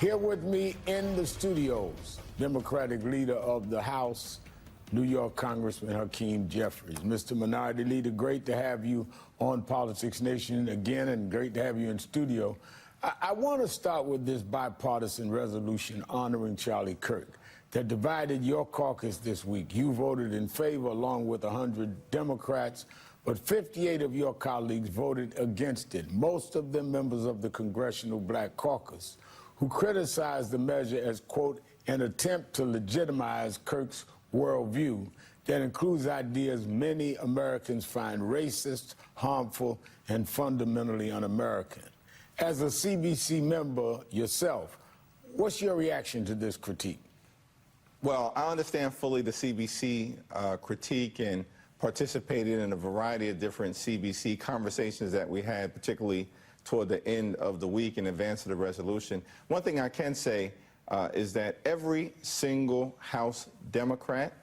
Here with me in the studios, Democratic leader of the House, New York Congressman Hakeem Jeffries. Mr. Minority Leader, great to have you on Politics Nation again, and great to have you in studio. I want to start with this bipartisan resolution honoring Charlie Kirk that divided your caucus this week. You voted in favor along with 100 Democrats, but 58 of your colleagues voted against it, most of them members of the Congressional Black Caucus, who criticized the measure as, quote, an attempt to legitimize Kirk's worldview that includes ideas many Americans find racist, harmful, and fundamentally un-American. As a CBC member yourself, what's your reaction to this critique? Well, I understand fully the CBC critique and participated in a variety of different CBC conversations that we had, particularly toward the end of the week in advance of the resolution. One thing I can say is that every single House Democrat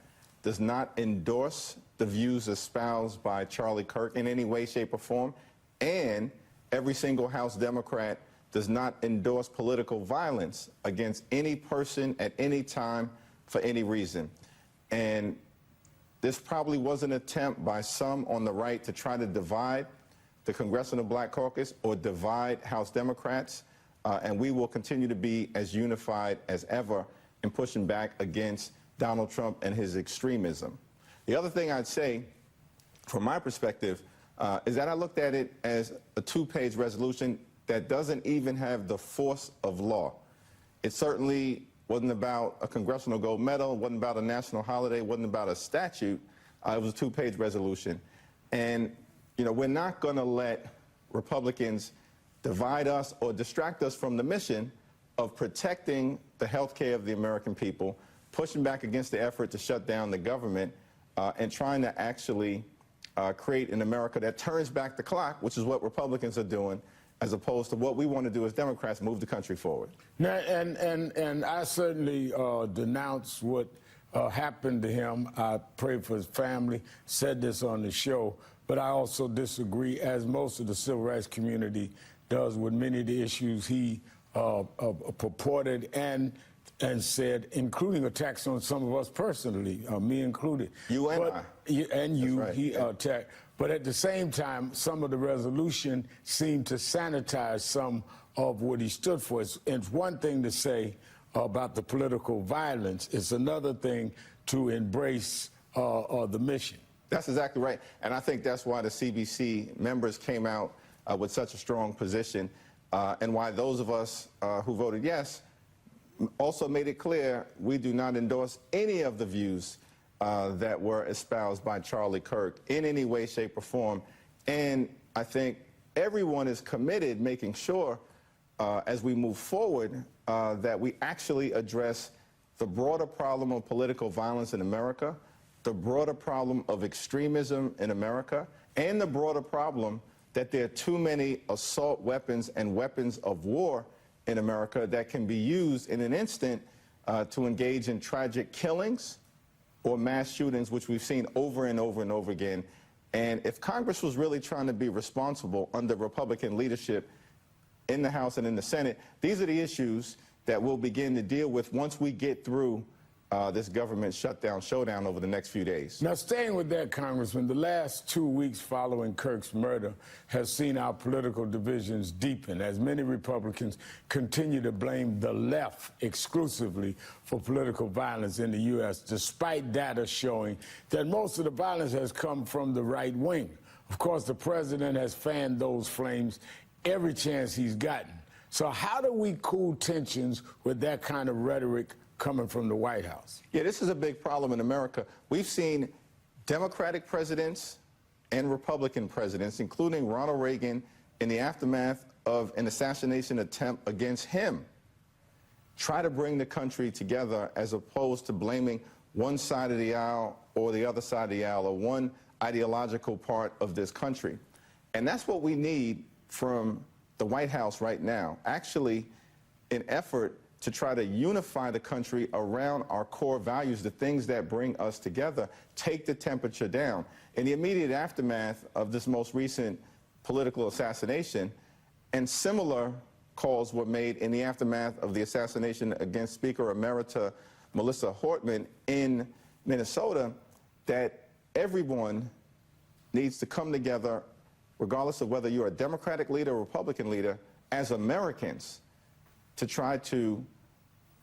does not endorse the views espoused by Charlie Kirk in any way, shape, or form, and every single House Democrat does not endorse political violence against any person at any time for any reason. And this probably was an attempt by some on the right to try to divide the Congressional Black Caucus or divide House Democrats, and we will continue to be as unified as ever in pushing back against Donald Trump and his extremism. The other thing I'd say, from my perspective, is that I looked at it as a two-page resolution that doesn't even have the force of law. It certainly wasn't about a congressional gold medal, wasn't about a national holiday, wasn't about a statute. It was a two-page resolution. And, you know, we're not going to let Republicans divide us or distract us from the mission of protecting the health care of the American people, pushing back against the effort to shut down the government, and trying to actually create an America that turns back the clock, which is what Republicans are doing, as opposed to what we want to do as Democrats, move the country forward. Now, and I certainly denounce what happened to him. I pray for his family, said this on the show, but I also disagree, as most of the civil rights community does, with many of the issues he purported and said, including attacks on some of us personally, me included. You and I. And you, right. he attacked. But at the same time, some of the resolution seemed to sanitize some of what he stood for. It's one thing to say about the political violence. It's another thing to embrace the mission. That's exactly right. And I think that's why the CBC members came out with such a strong position, and why those of us who voted yes also made it clear we do not endorse any of the views that were espoused by Charlie Kirk in any way, shape, or form. And I think everyone is committed making sure as we move forward that we actually address the broader problem of political violence in America, the broader problem of extremism in America, and the broader problem that there are too many assault weapons and weapons of war in America that can be used in an instant to engage in tragic killings or mass shootings, which we've seen over and over and over again. And if Congress was really trying to be responsible under Republican leadership in the House and in the Senate, these are the issues that we'll begin to deal with once we get through this government shutdown, showdown over the next few days. Now, staying with that, Congressman, the last 2 weeks following Kirk's murder has seen our political divisions deepen as many Republicans continue to blame the left exclusively for political violence in the U.S., despite data showing that most of the violence has come from the right wing. Of course, the president has fanned those flames every chance he's gotten. So how do we cool tensions with that kind of rhetoric coming from the White House? Yeah, this is a big problem in America. We've seen Democratic presidents and Republican presidents, including Ronald Reagan, in the aftermath of an assassination attempt against him, try to bring the country together as opposed to blaming one side of the aisle or the other side of the aisle or one ideological part of this country. And that's what we need from the White House right now, actually an effort to try to unify the country around our core values, the things that bring us together, take the temperature down. In the immediate aftermath of this most recent political assassination and similar calls were made in the aftermath of the assassination against Speaker Emerita Melissa Hortman in Minnesota, that everyone needs to come together, regardless of whether you're a Democratic leader or Republican leader, as Americans, to try to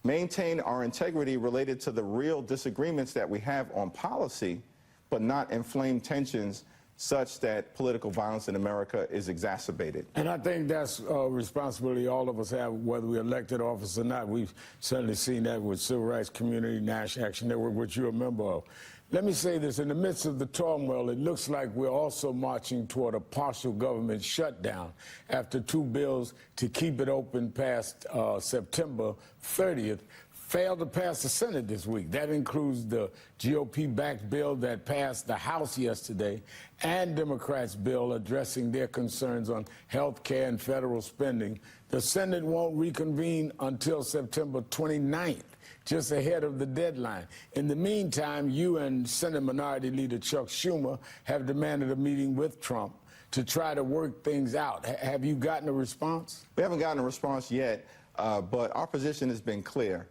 maintain our integrity related to the real disagreements that we have on policy, but not inflame tensions such that political violence in America is exacerbated. And I think that's a responsibility all of us have, whether we're elected office or not. We've certainly seen that with Civil Rights Community, National Action Network, which you're a member of. Let me say this, in the midst of the turmoil, it looks like we're also marching toward a partial government shutdown after 2 bills to keep it open past September 30th failed to pass the Senate this week. That includes the GOP-backed bill that passed the House yesterday and Democrats' bill addressing their concerns on health care and federal spending. The Senate won't reconvene until September 29th, just ahead of the deadline. In the meantime, you and Senate Minority Leader Chuck Schumer have demanded a meeting with Trump to try to work things out. Have you gotten a response? We haven't gotten a response yet, but our position has been clear.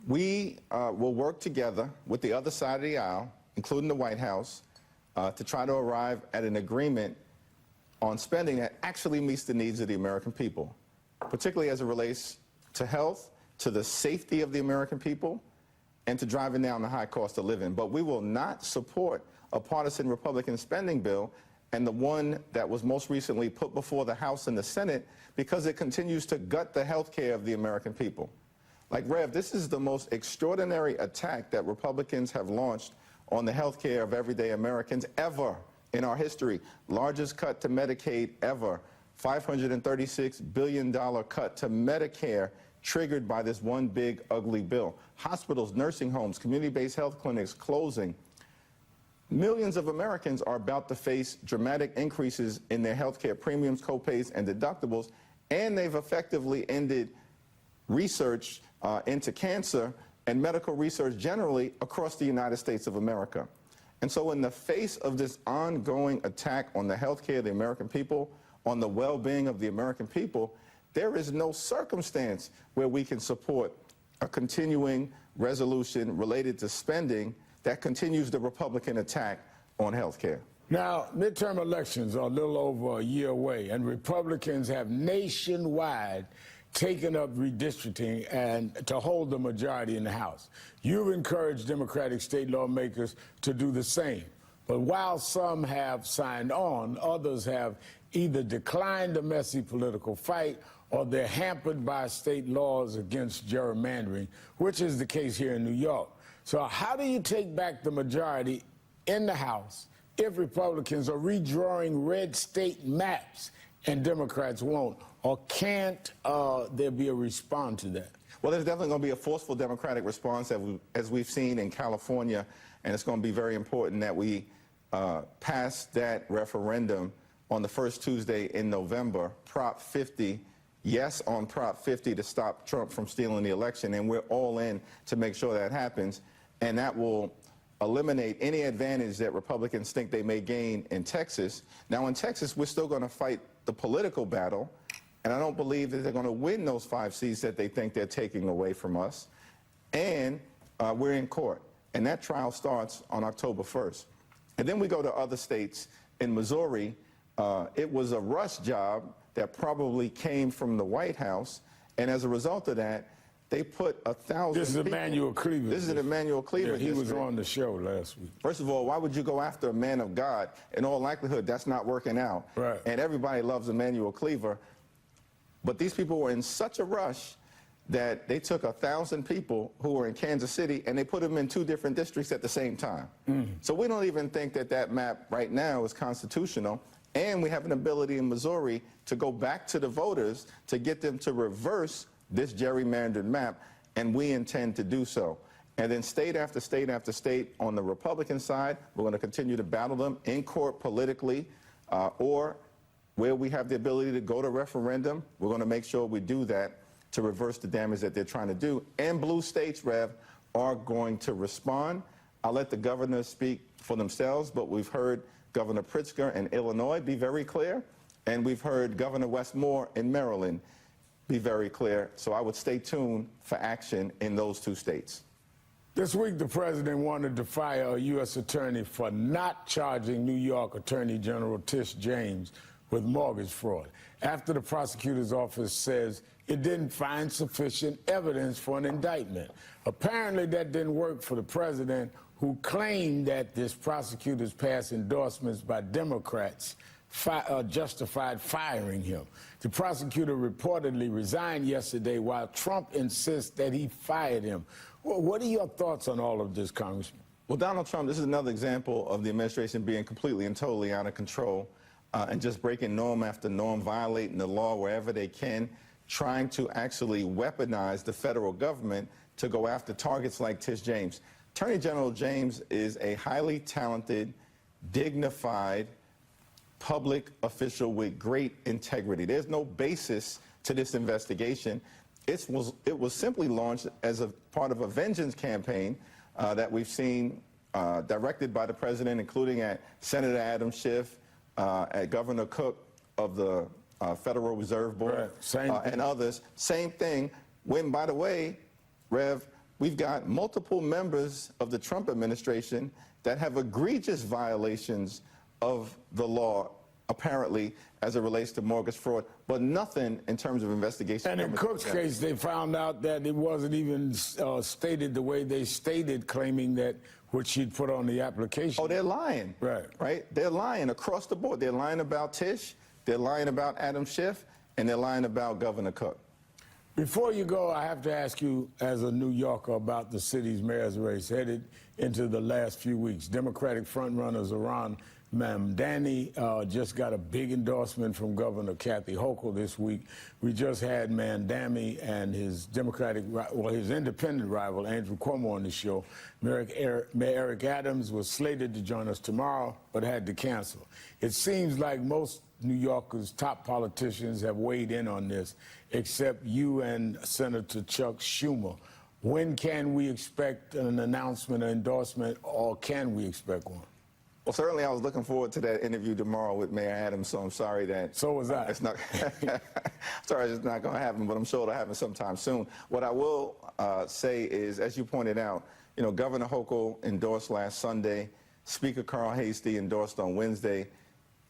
We will work together with the other side of the aisle, including the White House, to try to arrive at an agreement on spending that actually meets the needs of the American people, particularly as it relates to health, to the safety of the American people, and to driving down the high cost of living. But we will not support a partisan Republican spending bill, and the one that was most recently put before the House and the Senate, because it continues to gut the health care of the American people. Like, Rev, this is the most extraordinary attack that Republicans have launched on the health care of everyday Americans ever in our history. Largest cut to Medicaid ever. $536 billion cut to Medicare triggered by this one big, ugly bill. Hospitals, nursing homes, community-based health clinics closing. Millions of Americans are about to face dramatic increases in their health care premiums, copays, and deductibles, and they've effectively ended research into cancer and medical research generally across the United States of America. And so in the face of this ongoing attack on the health care of the American people, on the well-being of the American people, there is no circumstance where we can support a continuing resolution related to spending that continues the Republican attack on health care. Now, midterm elections are a little over a year away, and Republicans have nationwide taken up redistricting and to hold the majority in the House. You've encouraged Democratic state lawmakers to do the same. But while some have signed on, others have either declined the messy political fight or they're hampered by state laws against gerrymandering, which is the case here in New York. So how do you take back the majority in the House if Republicans are redrawing red state maps and Democrats won't? Or can't there be a response to that? Well, there's definitely going to be a forceful Democratic response as we've seen in California, and it's going to be very important that we pass that referendum on the first Tuesday in November, Prop 50, yes on Prop 50 to stop Trump from stealing the election, and we're all in to make sure that happens, and that will eliminate any advantage that Republicans think they may gain in Texas. Now, in Texas, we're still going to fight the political battle, and I don't believe that they're going to win those 5 seats that they think they're taking away from us, and we're in court, and that trial starts on October 1st. And then we go to other states. In Missouri, it was a rush job that probably came from the White House, and as a result of that, they put 1,000 This is Emanuel Cleaver. This is an Emanuel Cleaver district. He was district. on the show last week. First of all, why would you go after a man of God? In all likelihood, that's not working out. Right. And everybody loves Emanuel Cleaver. But these people were in such a rush that they took 1,000 people who were in Kansas City and they put them in 2 different districts at the same time. So we don't even think that that map right now is constitutional. And we have an ability in Missouri to go back to the voters to get them to reverse this gerrymandered map, and we intend to do so. And then state after state after state on the Republican side, we're going to continue to battle them in court politically, or where we have the ability to go to referendum, we're going to make sure we do that to reverse the damage that they're trying to do. And blue states, Rev, are going to respond. I'll let the governors speak for themselves, but we've heard Governor Pritzker in Illinois be very clear, and we've heard Governor Westmore in Maryland be very clear. So I would stay tuned for action in those two states. This week, the president wanted to fire a U.S. attorney for not charging New York Attorney General Tish James with mortgage fraud, after the prosecutor's office says it didn't find sufficient evidence for an indictment. Apparently, that didn't work for the president, who claimed that this prosecutor's past endorsements by Democrats justified firing him. The prosecutor reportedly resigned yesterday, while Trump insists that he fired him. Well, what are your thoughts on all of this, Congressman? Well, Donald Trump, this is another example of the administration being completely and totally out of control and just breaking norm after norm, violating the law wherever they can, trying to actually weaponize the federal government to go after targets like Tish James. Attorney General James is a highly talented, dignified public official with great integrity. There's no basis to this investigation. It was simply launched as a part of a vengeance campaign that we've seen directed by the president, including at Senator Adam Schiff, at Governor Cook of the Federal Reserve Board, and others. Same thing when, by the way, Rev, we've got multiple members of the Trump administration that have egregious violations of the law, apparently, as it relates to mortgage fraud, but nothing in terms of investigation. And in Cook's case, they found out that it wasn't even stated the way they stated, claiming that what she'd put on the application. Oh, they're lying. Right? They're lying across the board. They're lying about Tish, they're lying about Adam Schiff, and they're lying about Governor Cook. Before you go, I have to ask you, as a New Yorker, about the city's mayor's race headed into the last few weeks. Democratic frontrunners around Mamdani just got a big endorsement from Governor Kathy Hochul this week. We just had Mamdani and his his independent rival, Andrew Cuomo, on the show. Mayor Eric Adams was slated to join us tomorrow, but had to cancel. It seems like most New Yorkers' top politicians have weighed in on this, except you and Senator Chuck Schumer. When can we expect an announcement, an endorsement, or can we expect one? Well, certainly I was looking forward to that interview tomorrow with Mayor Adams, so I'm sorry that... So was I. It's not, sorry, it's not going to happen, but I'm sure it'll happen sometime soon. What I will say is, as you pointed out, you know, Governor Hochul endorsed last Sunday. Speaker Carl Hastie endorsed on Wednesday.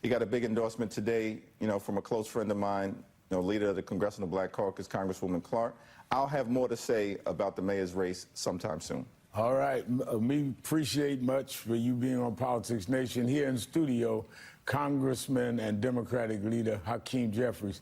He got a big endorsement today, you know, from a close friend of mine, you know, leader of the Congressional Black Caucus, Congresswoman Clark. I'll have more to say about the mayor's race sometime soon. All right. We appreciate much for you being on Politics Nation. Here in studio, Congressman and Democratic leader Hakeem Jeffries.